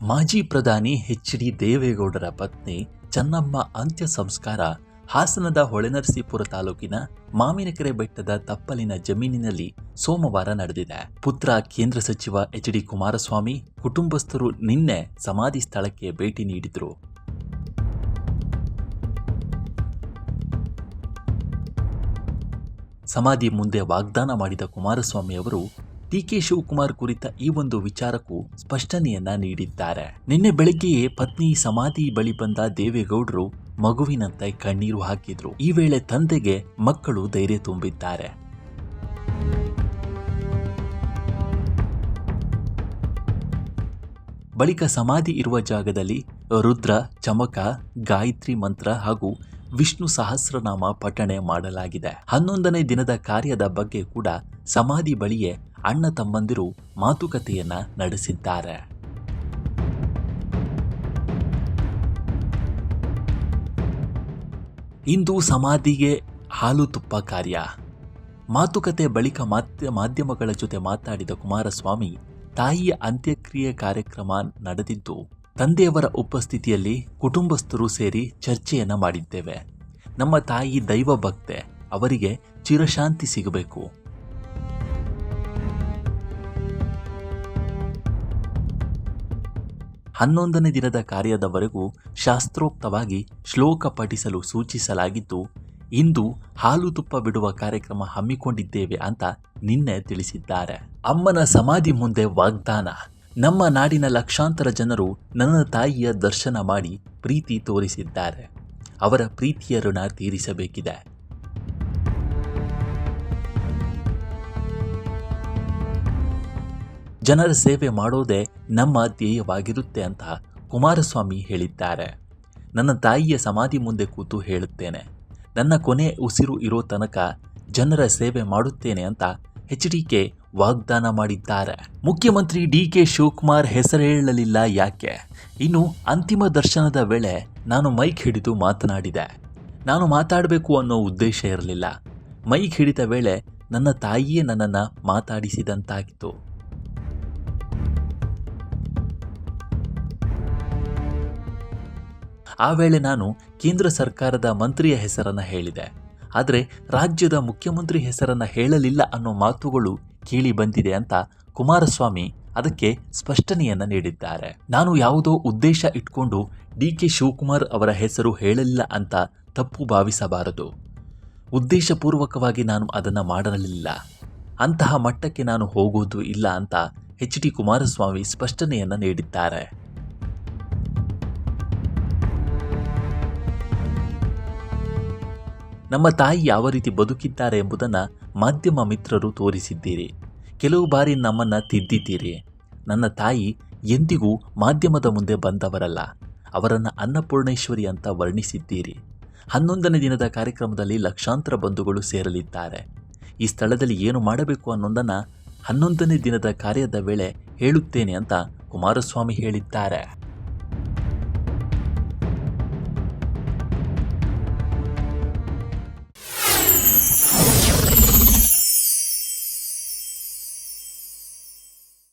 ಮಾಜಿ ಪ್ರಧಾನಿ ಎಚ್.ಡಿ. ದೇವೇಗೌಡರ ಪತ್ನಿ ಚೆನ್ನಮ್ಮ ಅಂತ್ಯ ಸಂಸ್ಕಾರ ಹಾಸನದ ಹೊಳೆನರಸೀಪುರ ತಾಲೂಕಿನ ಮಾವಿನಕೆರೆ ಬೆಟ್ಟದ ತಪ್ಪಲಿನ ಜಮೀನಿನಲ್ಲಿ ಸೋಮವಾರ ನಡೆದಿದೆ. ಪುತ್ರ ಕೇಂದ್ರ ಸಚಿವ ಎಚ್.ಡಿ. ಕುಮಾರಸ್ವಾಮಿ ಕುಟುಂಬಸ್ಥರು ನಿನ್ನೆ ಸಮಾಧಿ ಸ್ಥಳಕ್ಕೆ ಭೇಟಿ ನೀಡಿದರು. ಸಮಾಧಿ ಮುಂದೆ ವಾಗ್ದಾನ ಮಾಡಿದ ಕುಮಾರಸ್ವಾಮಿ ಅವರು ಡಿ.ಕೆ. ಶಿವಕುಮಾರ್ ಕುರಿತ ಈ ಒಂದು ವಿಚಾರಕ್ಕೂ ಸ್ಪಷ್ಟನೆಯನ್ನ ನೀಡಿದ್ದಾರೆ. ನಿನ್ನೆ ಬೆಳಗ್ಗೆಯೇ ಪತ್ನಿ ಸಮಾಧಿ ಬಳಿ ಬಂದ ದೇವೇಗೌಡರು ಮಗುವಿನಂತೆ ಕಣ್ಣೀರು ಹಾಕಿದ್ರು. ಈ ವೇಳೆ ತಂದೆಗೆ ಮಕ್ಕಳು ಧೈರ್ಯ ತುಂಬಿದ್ದಾರೆ. ಬಳಿಕ ಸಮಾಧಿ ಇರುವ ಜಾಗದಲ್ಲಿ ರುದ್ರ, ಚಮಕ, ಗಾಯತ್ರಿ ಮಂತ್ರ ಹಾಗೂ ವಿಷ್ಣು ಸಹಸ್ರನಾಮ ಪಠಣೆ ಮಾಡಲಾಗಿದೆ. 11ನೇ ದಿನದ ಕಾರ್ಯದ ಬಗ್ಗೆ ಕೂಡ ಸಮಾಧಿ ಬಳಿಯೇ ಅಣ್ಣ ತಮ್ಮಂದಿರು ಮಾತುಕತೆಯನ್ನ ನಡೆಸಿದ್ದಾರೆ. ಇಂದು ಸಮಾಧಿಗೆ ಹಾಲು ತುಪ್ಪ ಕಾರ್ಯ. ಮಾತುಕತೆ ಬಳಿಕ ಮಾಧ್ಯಮಗಳ ಜೊತೆ ಮಾತನಾಡಿದ ಕುಮಾರಸ್ವಾಮಿ, ತಾಯಿಯ ಅಂತ್ಯಕ್ರಿಯೆ ಕಾರ್ಯಕ್ರಮ ನಡೆದಿದ್ದು ತಂದೆಯವರ ಉಪಸ್ಥಿತಿಯಲ್ಲಿ ಕುಟುಂಬಸ್ಥರು ಸೇರಿ ಚರ್ಚೆಯನ್ನ ಮಾಡಿದ್ದೇವೆ. ನಮ್ಮ ತಾಯಿ ದೈವ ಭಕ್ತೆ, ಅವರಿಗೆ ಚಿರಶಾಂತಿ ಸಿಗಬೇಕು. ಹನ್ನೊಂದನೇ ದಿನದ ಕಾರ್ಯದವರೆಗೂ ಶಾಸ್ತ್ರೋಕ್ತವಾಗಿ ಶ್ಲೋಕ ಪಠಿಸಲು ಸೂಚಿಸಲಾಗಿದ್ದು, ಇಂದು ಹಾಲು ತುಪ್ಪ ಬಿಡುವ ಕಾರ್ಯಕ್ರಮ ಹಮ್ಮಿಕೊಂಡಿದ್ದೇವೆ ಅಂತ ನಿನ್ನೆ ತಿಳಿಸಿದ್ದಾರೆ. ಅಮ್ಮನ ಸಮಾಧಿ ಮುಂದೆ ವಾಗ್ದಾನ. ನಮ್ಮ ನಾಡಿನ ಲಕ್ಷಾಂತರ ಜನರು ನನ್ನ ತಾಯಿಯ ದರ್ಶನ ಮಾಡಿ ಪ್ರೀತಿ ತೋರಿಸಿದ್ದಾರೆ. ಅವರ ಪ್ರೀತಿಯ ಋಣ ತೀರಿಸಬೇಕಿದೆ. ಜನರ ಸೇವೆ ಮಾಡೋದೇ ನಮ್ಮ ಧ್ಯೇಯವಾಗಿರುತ್ತೆ ಅಂತ ಕುಮಾರಸ್ವಾಮಿ ಹೇಳಿದ್ದಾರೆ. ನನ್ನ ತಾಯಿಯ ಸಮಾಧಿ ಮುಂದೆ ಕೂತು ಹೇಳುತ್ತೇನೆ, ನನ್ನ ಕೊನೆ ಉಸಿರು ಇರೋ ತನಕ ಜನರ ಸೇವೆ ಮಾಡುತ್ತೇನೆ ಅಂತ ಎಚ್.ಡಿ.ಕೆ. ವಾಗ್ದಾನ ಮಾಡಿದ್ದಾರೆ. ಮುಖ್ಯಮಂತ್ರಿ ಡಿ.ಕೆ. ಶಿವಕುಮಾರ್ ಹೆಸರೇಳಲಿಲ್ಲ ಯಾಕೆ? ಇನ್ನು ಅಂತಿಮ ದರ್ಶನದ ವೇಳೆ ನಾನು ಮೈಕ್ ಹಿಡಿದು ಮಾತನಾಡಿದೆ. ನಾನು ಮಾತಾಡಬೇಕು ಅನ್ನೋ ಉದ್ದೇಶ ಇರಲಿಲ್ಲ. ಮೈಕ್ ಹಿಡಿದ ವೇಳೆ ನನ್ನ ತಾಯಿಯೇ ನನ್ನನ್ನು ಮಾತಾಡಿಸಿದಂತಾಗಿತ್ತು. ಆ ವೇಳೆ ನಾನು ಕೇಂದ್ರ ಸರ್ಕಾರದ ಮಂತ್ರಿಯ ಹೆಸರನ್ನು ಹೇಳಿದೆ. ಆದರೆ ರಾಜ್ಯದ ಮುಖ್ಯಮಂತ್ರಿ ಹೆಸರನ್ನ ಹೇಳಲಿಲ್ಲ ಅನ್ನೋ ಮಾತುಗಳು ಕೇಳಿ ಬಂದಿದೆ ಅಂತ ಕುಮಾರಸ್ವಾಮಿ ಅದಕ್ಕೆ ಸ್ಪಷ್ಟನೆಯನ್ನ ನೀಡಿದ್ದಾರೆ. ನಾನು ಯಾವುದೋ ಉದ್ದೇಶ ಇಟ್ಕೊಂಡು ಡಿ.ಕೆ. ಶಿವಕುಮಾರ್ ಅವರ ಹೆಸರು ಹೇಳಲಿಲ್ಲ ಅಂತ ತಪ್ಪು ಭಾವಿಸಬಾರದು. ಉದ್ದೇಶಪೂರ್ವಕವಾಗಿ ನಾನು ಅದನ್ನು ಮಾಡಲಿಲ್ಲ. ಅಂತಹ ಮಟ್ಟಕ್ಕೆ ನಾನು ಹೋಗೋದು ಇಲ್ಲ ಅಂತ ಎಚ್.ಡಿ. ಕುಮಾರಸ್ವಾಮಿ ಸ್ಪಷ್ಟನೆಯನ್ನ ನೀಡಿದ್ದಾರೆ. ನಮ್ಮ ತಾಯಿ ಯಾವ ರೀತಿ ಬದುಕಿದ್ದಾರೆ ಎಂಬುದನ್ನು ಮಾಧ್ಯಮ ಮಿತ್ರರು ತೋರಿಸಿದ್ದೀರಿ. ಕೆಲವು ಬಾರಿ ನಮ್ಮನ್ನು ತಿದ್ದಿದ್ದೀರಿ. ನನ್ನ ತಾಯಿ ಎಂದಿಗೂ ಮಾಧ್ಯಮದ ಮುಂದೆ ಬಂದವರಲ್ಲ. ಅವರನ್ನು ಅನ್ನಪೂರ್ಣೇಶ್ವರಿ ಅಂತ ವರ್ಣಿಸಿದ್ದೀರಿ. 11ನೇ ದಿನದ ಕಾರ್ಯಕ್ರಮದಲ್ಲಿ ಲಕ್ಷಾಂತರ ಬಂಧುಗಳು ಸೇರಲಿದ್ದಾರೆ. ಈ ಸ್ಥಳದಲ್ಲಿ ಏನು ಮಾಡಬೇಕು ಅನ್ನೋದನ್ನು 11ನೇ ದಿನದ ಕಾರ್ಯದ ವೇಳೆ ಹೇಳುತ್ತೇನೆ ಅಂತ ಕುಮಾರಸ್ವಾಮಿ ಹೇಳಿದ್ದಾರೆ.